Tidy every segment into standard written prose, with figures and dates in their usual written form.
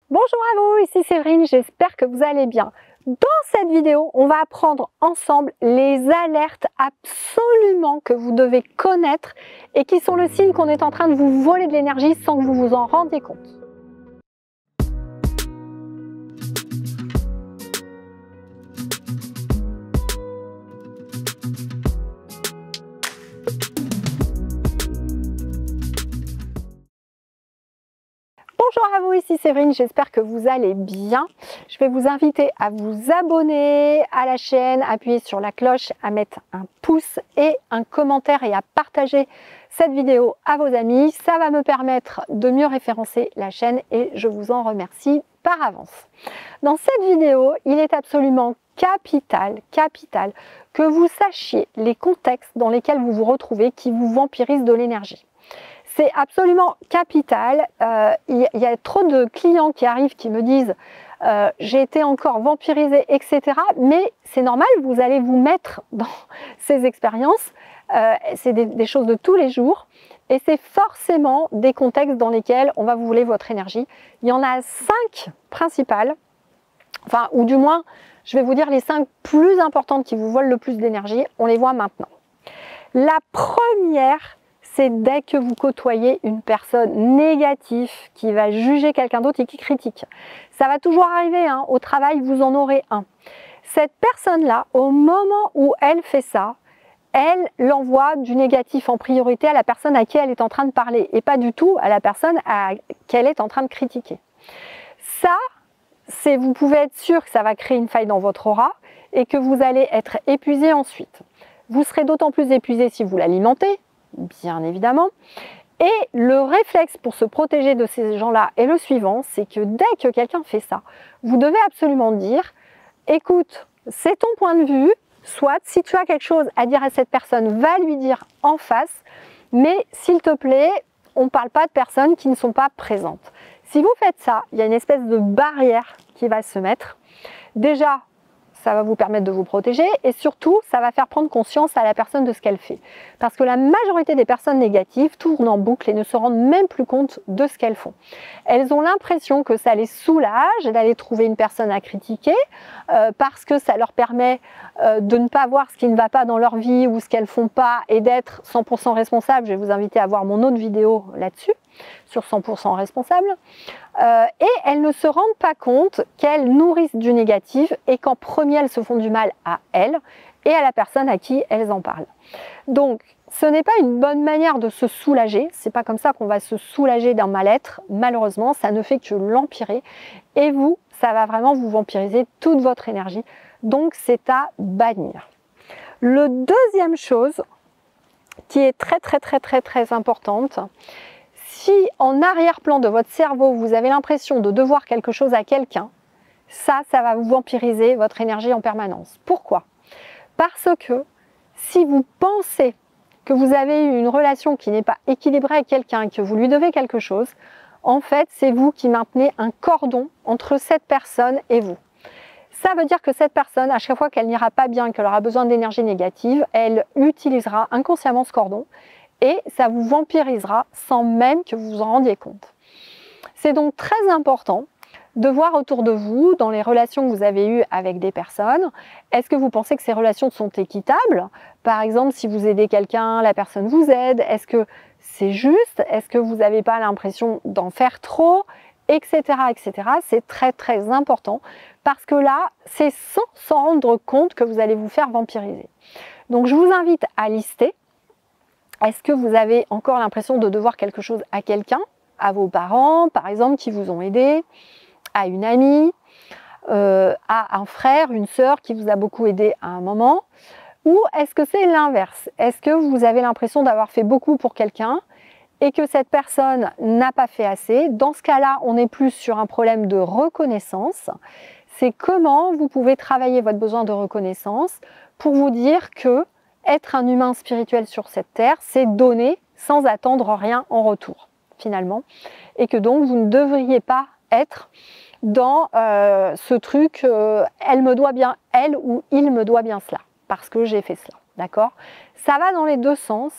Bonjour à vous, ici Séverine, j'espère que vous allez bien. Dans cette vidéo, on va apprendre ensemble les alertes absolument que vous devez connaître et qui sont le signe qu'on est en train de vous voler de l'énergie sans que vous vous en rendiez compte. Bonjour à vous, ici Séverine, j'espère que vous allez bien. Je vais vous inviter à vous abonner à la chaîne, à appuyer sur la cloche, à mettre un pouce et un commentaire et à partager cette vidéo à vos amis. Ça va me permettre de mieux référencer la chaîne et je vous en remercie par avance. Dans cette vidéo, il est absolument capital que vous sachiez les contextes dans lesquels vous vous retrouvez qui vous vampirisent de l'énergie. C'est absolument capital. Il y a trop de clients qui arrivent qui me disent j'ai été encore vampirisé, etc. Mais c'est normal, vous allez vous mettre dans ces expériences. C'est des choses de tous les jours. Et c'est forcément des contextes dans lesquels on va vous voler votre énergie. Il y en a 5 principales. Enfin, ou du moins, je vais vous dire les 5 plus importantes qui vous volent le plus d'énergie. On les voit maintenant. La première, c'est dès que vous côtoyez une personne négative qui va juger quelqu'un d'autre et qui critique. Ça va toujours arriver, hein. Au travail, vous en aurez un. Cette personne-là, au moment où elle fait ça, elle l'envoie du négatif en priorité à la personne à qui elle est en train de parler et pas du tout à la personne qu'elle est en train de critiquer. Ça, vous pouvez être sûr que ça va créer une faille dans votre aura et que vous allez être épuisé ensuite. Vous serez d'autant plus épuisé si vous l'alimentez, bien évidemment. Et le réflexe pour se protéger de ces gens-là est le suivant, c'est que dès que quelqu'un fait ça, vous devez absolument dire « Écoute, c'est ton point de vue, soit si tu as quelque chose à dire à cette personne, va lui dire en face, mais s'il te plaît, on ne parle pas de personnes qui ne sont pas présentes. » Si vous faites ça, il y a une espèce de barrière qui va se mettre. Déjà, ça va vous permettre de vous protéger et surtout, ça va faire prendre conscience à la personne de ce qu'elle fait. Parce que la majorité des personnes négatives tournent en boucle et ne se rendent même plus compte de ce qu'elles font. Elles ont l'impression que ça les soulage d'aller trouver une personne à critiquer parce que ça leur permet de ne pas voir ce qui ne va pas dans leur vie ou ce qu'elles font pas et d'être 100% responsable. Je vais vous inviter à voir mon autre vidéo là-dessus, sur 100% responsable. Et elles ne se rendent pas compte qu'elles nourrissent du négatif et qu'en premier elles se font du mal à elles et à la personne à qui elles en parlent. Donc ce n'est pas une bonne manière de se soulager, c'est pas comme ça qu'on va se soulager d'un mal-être, malheureusement ça ne fait que l'empirer et vous, ça va vraiment vous vampiriser toute votre énergie, donc c'est à bannir. Le deuxième chose qui est très importante, si en arrière-plan de votre cerveau, vous avez l'impression de devoir quelque chose à quelqu'un, ça va vous vampiriser votre énergie en permanence. Pourquoi? Parce que si vous pensez que vous avez eu une relation qui n'est pas équilibrée avec quelqu'un et que vous lui devez quelque chose, en fait, c'est vous qui maintenez un cordon entre cette personne et vous. Ça veut dire que cette personne, à chaque fois qu'elle n'ira pas bien, qu'elle aura besoin d'énergie négative, elle utilisera inconsciemment ce cordon et ça vous vampirisera sans même que vous vous en rendiez compte. C'est donc très important de voir autour de vous, dans les relations que vous avez eues avec des personnes, est-ce que vous pensez que ces relations sont équitables? Par exemple, si vous aidez quelqu'un, la personne vous aide, est-ce que c'est juste? Est-ce que vous n'avez pas l'impression d'en faire trop? Etc. C'est très important parce que là, c'est sans s'en rendre compte que vous allez vous faire vampiriser. Donc je vous invite à lister. Est-ce que vous avez encore l'impression de devoir quelque chose à quelqu'un, à vos parents, par exemple, qui vous ont aidé, à une amie, à un frère, une sœur qui vous a beaucoup aidé à un moment? Ou est-ce que c'est l'inverse? Est-ce que vous avez l'impression d'avoir fait beaucoup pour quelqu'un et que cette personne n'a pas fait assez? Dans ce cas-là, on est plus sur un problème de reconnaissance. C'est comment vous pouvez travailler votre besoin de reconnaissance pour vous dire que être un humain spirituel sur cette terre, c'est donner sans attendre rien en retour, finalement. Et que donc, vous ne devriez pas être dans ce truc, elle me doit bien, elle ou il me doit bien cela, parce que j'ai fait cela, d'accord? Ça va dans les deux sens,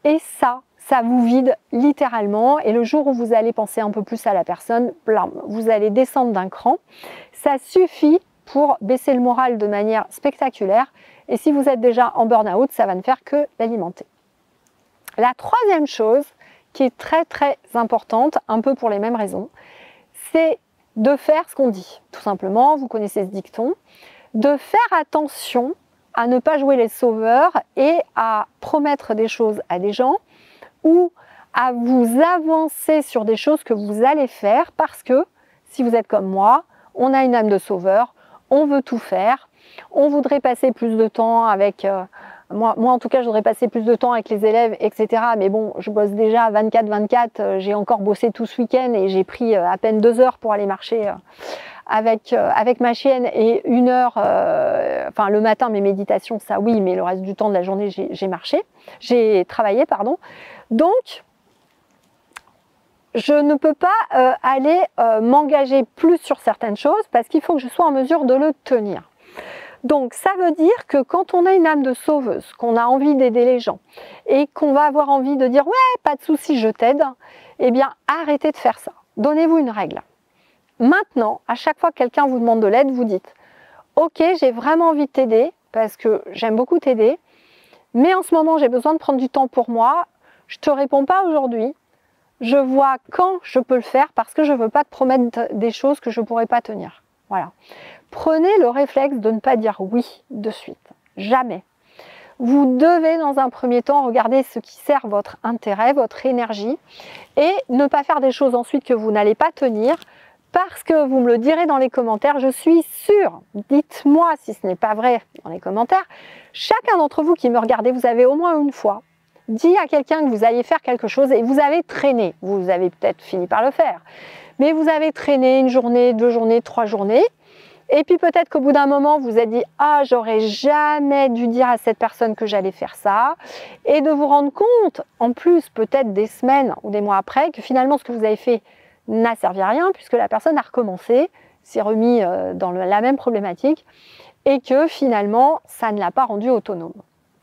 et ça ça vous vide littéralement. Et le jour où vous allez penser un peu plus à la personne, blam, vous allez descendre d'un cran. Ça suffit pour baisser le moral de manière spectaculaire. Et si vous êtes déjà en burn-out, ça va ne faire que l'alimenter. La troisième chose qui est très très importante, un peu pour les mêmes raisons, c'est de faire ce qu'on dit. Tout simplement, vous connaissez ce dicton, de faire attention à ne pas jouer les sauveurs et à promettre des choses à des gens ou à vous avancer sur des choses que vous allez faire parce que, si vous êtes comme moi, on a une âme de sauveur, on veut tout faire, on voudrait passer plus de temps avec... Moi, en tout cas, je voudrais passer plus de temps avec les élèves, etc. Mais bon, je bosse déjà 24-24, j'ai encore bossé tout ce week-end et j'ai pris à peine 2 heures pour aller marcher avec ma chienne et 1 heure, enfin le matin, mes méditations, ça oui, mais le reste du temps de la journée, j'ai travaillé, pardon. Donc, je ne peux pas aller m'engager plus sur certaines choses parce qu'il faut que je sois en mesure de le tenir. Donc ça veut dire que quand on a une âme de sauveuse, qu'on a envie d'aider les gens et qu'on va avoir envie de dire « ouais, pas de souci, je t'aide », eh bien arrêtez de faire ça. Donnez-vous une règle. Maintenant, à chaque fois que quelqu'un vous demande de l'aide, vous dites « ok, j'ai vraiment envie de t'aider parce que j'aime beaucoup t'aider, mais en ce moment j'ai besoin de prendre du temps pour moi, je ne te réponds pas aujourd'hui, je vois quand je peux le faire parce que je ne veux pas te promettre des choses que je ne pourrai pas tenir. » Voilà. Prenez le réflexe de ne pas dire oui de suite. Jamais. Vous devez dans un premier temps regarder ce qui sert votre intérêt, votre énergie et ne pas faire des choses ensuite que vous n'allez pas tenir parce que vous me le direz dans les commentaires, je suis sûre, dites-moi si ce n'est pas vrai dans les commentaires, chacun d'entre vous qui me regardez, vous avez au moins une fois dit à quelqu'un que vous alliez faire quelque chose et vous avez traîné. Vous avez peut-être fini par le faire, mais vous avez traîné 1 journée, 2 journées, 3 journées. Et puis peut-être qu'au bout d'un moment, vous vous êtes dit « ah, j'aurais jamais dû dire à cette personne que j'allais faire ça » et de vous rendre compte, en plus peut-être des semaines ou des mois après, que finalement ce que vous avez fait n'a servi à rien puisque la personne a recommencé, s'est remis dans la même problématique et que finalement, ça ne l'a pas rendu autonome.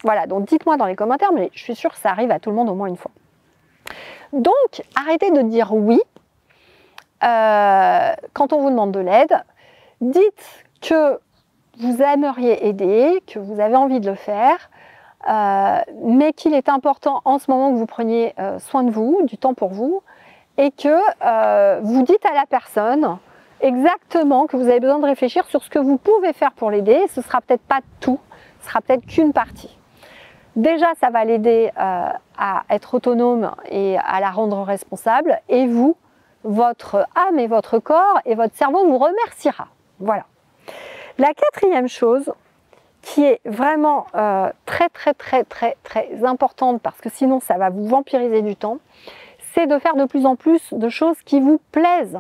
Voilà, donc dites-moi dans les commentaires, mais je suis sûre que ça arrive à tout le monde au moins une fois. Donc, arrêtez de dire oui quand on vous demande de l'aide. Dites que vous aimeriez aider, que vous avez envie de le faire, mais qu'il est important en ce moment que vous preniez soin de vous, du temps pour vous, et que vous dites à la personne exactement que vous avez besoin de réfléchir sur ce que vous pouvez faire pour l'aider. Ce ne sera peut-être pas tout, ce sera peut-être qu'une partie. Déjà, ça va l'aider à être autonome et à la rendre responsable, et vous, votre âme et votre corps et votre cerveau vous remerciera. Voilà. La quatrième chose qui est vraiment très importante parce que sinon ça va vous vampiriser du temps, c'est de faire de plus en plus de choses qui vous plaisent.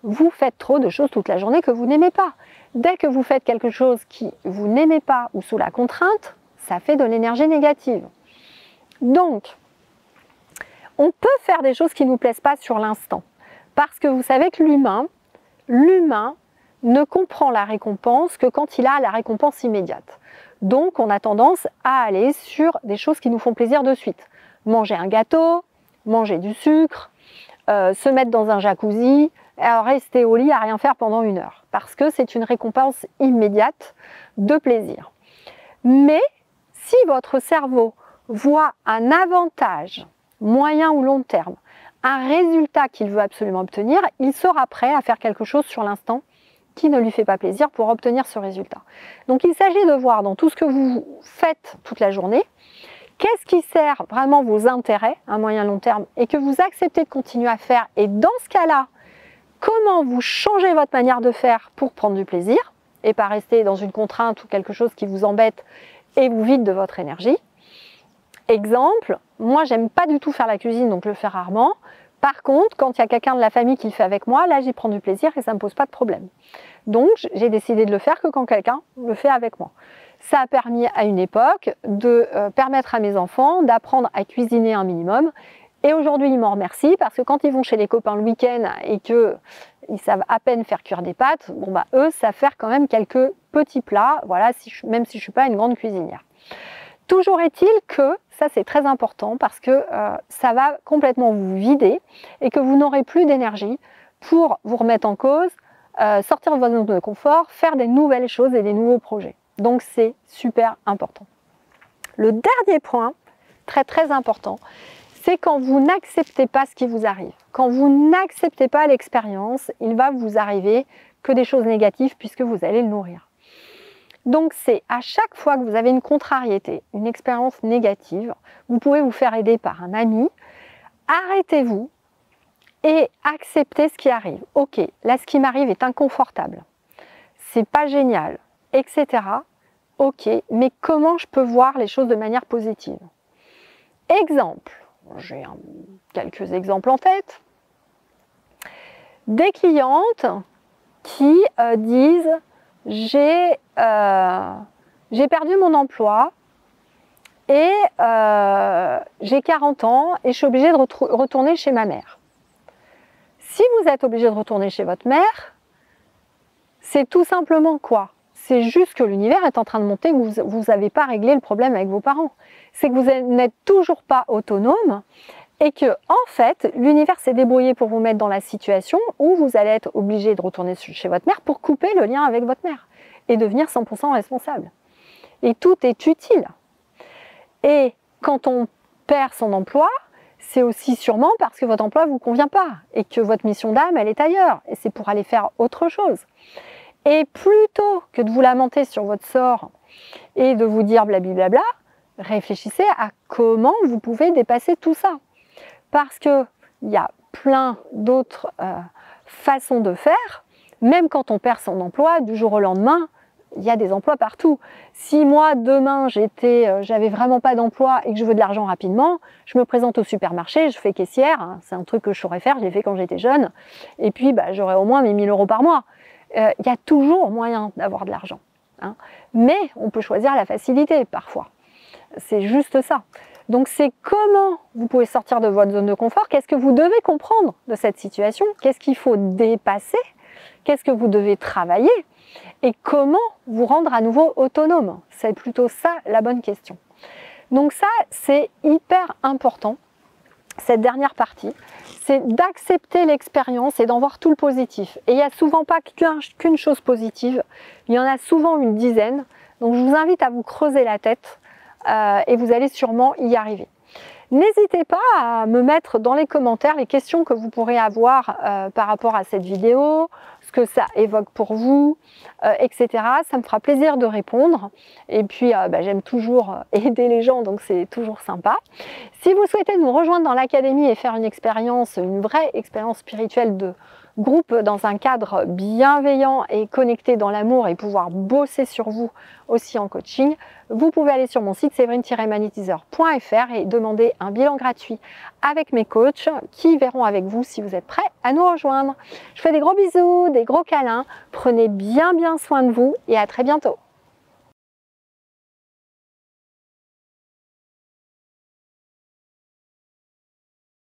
Vous faites trop de choses toute la journée que vous n'aimez pas. Dès que vous faites quelque chose qui vous n'aimez pas ou sous la contrainte, ça fait de l'énergie négative. Donc, on peut faire des choses qui ne nous plaisent pas sur l'instant. Parce que vous savez que l'humain ne comprend la récompense que quand il a la récompense immédiate. Donc, on a tendance à aller sur des choses qui nous font plaisir de suite. Manger un gâteau, manger du sucre, se mettre dans un jacuzzi, rester au lit à rien faire pendant 1 heure. Parce que c'est une récompense immédiate de plaisir. Mais si votre cerveau voit un avantage, moyen ou long terme, un résultat qu'il veut absolument obtenir, il sera prêt à faire quelque chose sur l'instant qui ne lui fait pas plaisir pour obtenir ce résultat. Donc il s'agit de voir dans tout ce que vous faites toute la journée, qu'est-ce qui sert vraiment vos intérêts à moyen long terme et que vous acceptez de continuer à faire, et dans ce cas-là, comment vous changez votre manière de faire pour prendre du plaisir et pas rester dans une contrainte ou quelque chose qui vous embête et vous vide de votre énergie. Exemple, moi j'aime pas du tout faire la cuisine, donc je le fais rarement. Par contre, quand il y a quelqu'un de la famille qui le fait avec moi, là j'y prends du plaisir et ça ne me pose pas de problème. Donc j'ai décidé de le faire que quand quelqu'un le fait avec moi. Ça a permis à une époque de permettre à mes enfants d'apprendre à cuisiner un minimum. Et aujourd'hui ils m'en remercient parce que quand ils vont chez les copains le week-end et qu'ils savent à peine faire cuire des pâtes, bon eux savent faire quand même quelques petits plats, voilà, même si je ne suis pas une grande cuisinière. Toujours est-il que, ça c'est très important parce que ça va complètement vous vider et que vous n'aurez plus d'énergie pour vous remettre en cause, sortir de votre zone de confort, faire des nouvelles choses et des nouveaux projets. Donc c'est super important. Le dernier point, très très important, c'est quand vous n'acceptez pas ce qui vous arrive. Quand vous n'acceptez pas l'expérience, il va vous arriver que des choses négatives puisque vous allez le nourrir. Donc c'est à chaque fois que vous avez une contrariété, une expérience négative, vous pouvez vous faire aider par un ami, arrêtez-vous et acceptez ce qui arrive. Ok, là ce qui m'arrive est inconfortable, c'est pas génial, etc. Ok, mais comment je peux voir les choses de manière positive? Exemple, j'ai quelques exemples en tête. Des clientes qui disent j'ai perdu mon emploi et j'ai 40 ans et je suis obligée de retourner chez ma mère. Si vous êtes obligé de retourner chez votre mère, c'est tout simplement quoi? C'est juste que l'univers est en train de monter, que vous n'avez pas réglé le problème avec vos parents. C'est que vous n'êtes toujours pas autonome et que, en fait, l'univers s'est débrouillé pour vous mettre dans la situation où vous allez être obligé de retourner chez votre mère pour couper le lien avec votre mère et devenir 100% responsable. Et tout est utile. Et quand on perd son emploi, c'est aussi sûrement parce que votre emploi ne vous convient pas et que votre mission d'âme, elle est ailleurs. Et c'est pour aller faire autre chose. Et plutôt que de vous lamenter sur votre sort et de vous dire blablabla, réfléchissez à comment vous pouvez dépasser tout ça. Parce qu'il y a plein d'autres façons de faire. Même quand on perd son emploi, du jour au lendemain, il y a des emplois partout. Si moi, demain, j'avais vraiment pas d'emploi et que je veux de l'argent rapidement, je me présente au supermarché, je fais caissière. Hein, c'est un truc que je saurais faire, je l'ai fait quand j'étais jeune. Et puis, j'aurais au moins mes 1000 € par mois. Il y a toujours moyen d'avoir de l'argent. Hein. Mais on peut choisir la facilité parfois. C'est juste ça. Donc c'est comment vous pouvez sortir de votre zone de confort, qu'est-ce que vous devez comprendre de cette situation, qu'est-ce qu'il faut dépasser, qu'est-ce que vous devez travailler et comment vous rendre à nouveau autonome. C'est plutôt ça la bonne question. Donc ça, c'est hyper important, cette dernière partie, c'est d'accepter l'expérience et d'en voir tout le positif. Et il n'y a souvent pas qu'une chose positive, il y en a souvent une dizaine. Donc je vous invite à vous creuser la tête et vous allez sûrement y arriver. N'hésitez pas à me mettre dans les commentaires les questions que vous pourrez avoir par rapport à cette vidéo, ce que ça évoque pour vous, etc. Ça me fera plaisir de répondre. Et puis, j'aime toujours aider les gens, donc c'est toujours sympa. Si vous souhaitez nous rejoindre dans l'académie et faire une expérience, une vraie expérience spirituelle de groupe dans un cadre bienveillant et connecté dans l'amour et pouvoir bosser sur vous aussi en coaching, vous pouvez aller sur mon site séverine-magnétiseur.fr et demander un bilan gratuit avec mes coachs qui verront avec vous si vous êtes prêts à nous rejoindre. Je vous fais des gros bisous, des gros câlins, prenez bien soin de vous et à très bientôt.